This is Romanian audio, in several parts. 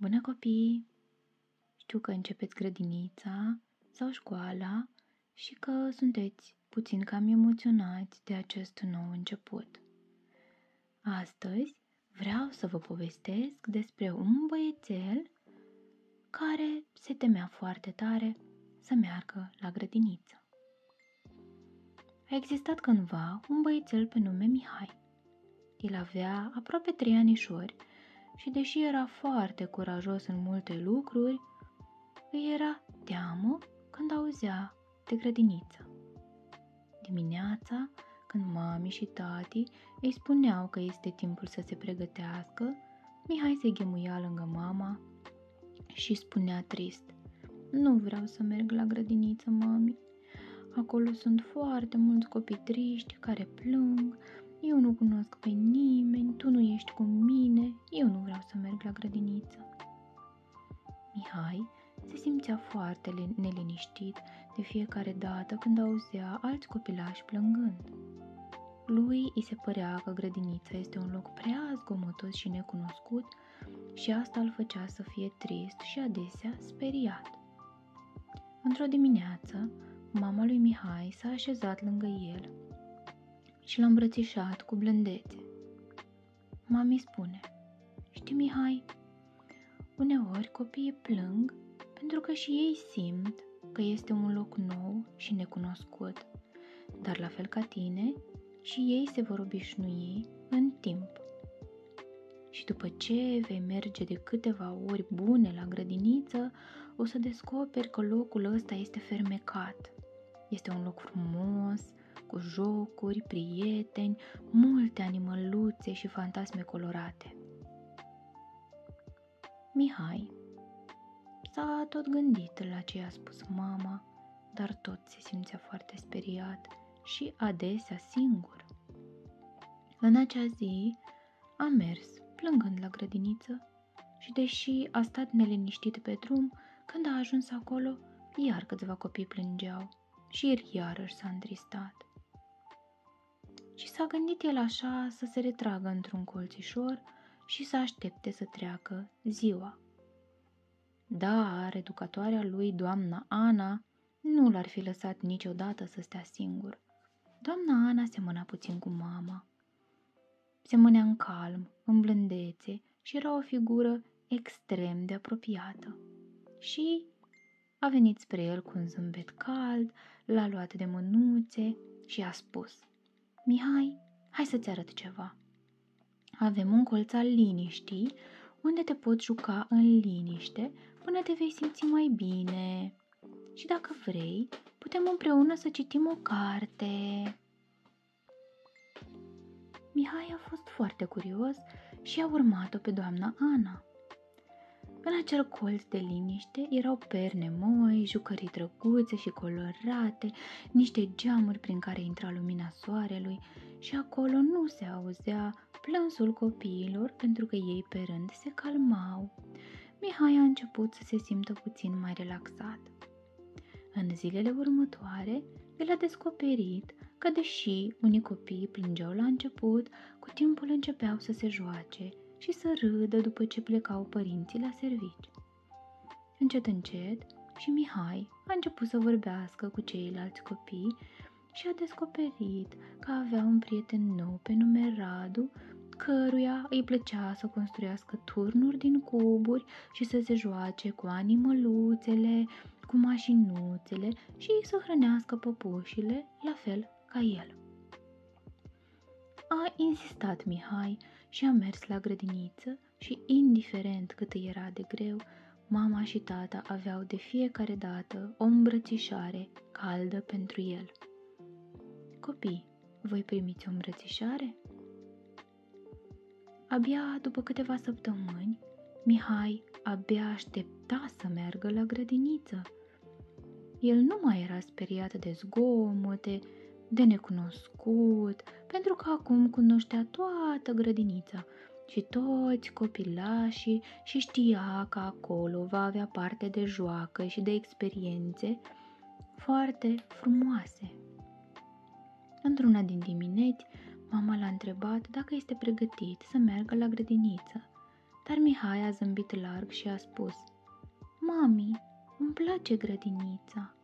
Bună copii! Știu că începeți grădinița sau școala și că sunteți puțin cam emoționați de acest nou început. Astăzi vreau să vă povestesc despre un băiețel care se temea foarte tare să meargă la grădiniță. A existat cândva un băiețel pe nume Mihai. El avea aproape 3 anișori și deși era foarte curajos în multe lucruri, îi era teamă când auzea de grădiniță. Dimineața, când mami și tati îi spuneau că este timpul să se pregătească, Mihai se ghemuia lângă mama și spunea trist: "Nu vreau să merg la grădiniță, mami. Acolo sunt foarte mulți copii triști care plâng, eu nu cunosc pe nimeni, tu nu ești cu mine, eu nu vreau să merg la grădiniță." Mihai se simțea foarte neliniștit de fiecare dată când auzea alți copilași plângând. Lui îi se părea că grădinița este un loc prea zgomotos și necunoscut și asta îl făcea să fie trist și adesea speriat. Într-o dimineață, mama lui Mihai s-a așezat lângă el și l-a îmbrățișat cu blândețe. Mami spune: "Știi, Mihai, uneori copiii plâng pentru că și ei simt că este un loc nou și necunoscut, dar la fel ca tine, și ei se vor obișnui în timp. Și după ce vei merge de câteva ori bune la grădiniță, o să descoperi că locul ăsta este fermecat. Este un loc frumos, cu jocuri, prieteni, multe animăluțe și fantasme colorate." Mihai s-a tot gândit la ce i-a spus mama, dar tot se simțea foarte speriat și adesea singur. În acea zi a mers plângând la grădiniță și deși a stat neliniștit pe drum, când a ajuns acolo, iar câțiva copii plângeau și iarăși s-a întristat. Și s-a gândit el așa să se retragă într-un colțișor și să aștepte să treacă ziua. Dar educatoarea lui, doamna Ana, nu l-ar fi lăsat niciodată să stea singur. Doamna Ana semăna puțin cu mama. Semănea în calm, în blândețe și era o figură extrem de apropiată. Și a venit spre el cu un zâmbet cald, l-a luat de mânuțe și a spus: "Mihai, hai să-ți arăt ceva. Avem un colț al liniștii unde te poți juca în liniște până te vei simți mai bine. Și dacă vrei, putem împreună să citim o carte." Mihai a fost foarte curios și a urmat-o pe doamna Ana. În acel colț de liniște erau perne moi, jucării drăguțe și colorate, niște geamuri prin care intra lumina soarelui și acolo nu se auzea plânsul copiilor pentru că ei pe rând se calmau. Mihai a început să se simtă puțin mai relaxat. În zilele următoare, el a descoperit că deși unii copii plângeau la început, cu timpul începeau să se joace și să râdă după ce plecau părinții la servici. Încet, încet, și Mihai a început să vorbească cu ceilalți copii și a descoperit că avea un prieten nou pe nume Radu, căruia îi plăcea să construiască turnuri din cuburi și să se joace cu animăluțele, cu mașinuțele și să hrănească păpușile, la fel ca el. A insistat Mihai și a mers la grădiniță și, indiferent cât îi era de greu, mama și tata aveau de fiecare dată o îmbrățișare caldă pentru el. Copii, voi primiți o îmbrățișare? Abia după câteva săptămâni, Mihai abia aștepta să meargă la grădiniță. El nu mai era speriat de zgomote, de necunoscut, pentru că acum cunoștea toată grădinița și toți copilașii și știa că acolo va avea parte de joacă și de experiențe foarte frumoase. Într-una din dimineți, mama l-a întrebat dacă este pregătit să meargă la grădiniță, dar Mihai a zâmbit larg și a spus: Mami, îmi place grădinița.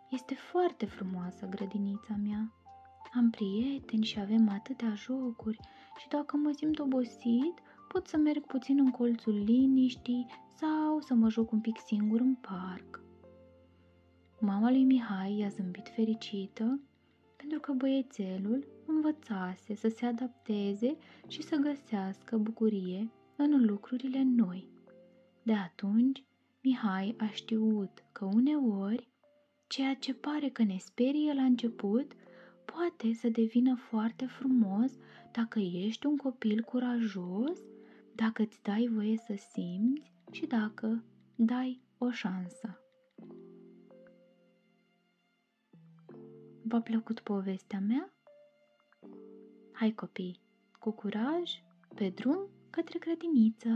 Este foarte frumoasă grădinița mea. Am prieteni și avem atâtea jocuri și dacă mă simt obosit, pot să merg puțin în colțul liniștii sau să mă joc un pic singur în parc. Mama lui Mihai i-a zâmbit fericită pentru că băiețelul învățase să se adapteze și să găsească bucurie în lucrurile noi. De atunci, Mihai a știut că uneori ceea ce pare că ne sperie la început poate să devină foarte frumos dacă ești un copil curajos, dacă îți dai voie să simți și dacă dai o șansă. V-a plăcut povestea mea? Hai copii, cu curaj, pe drum către grădiniță!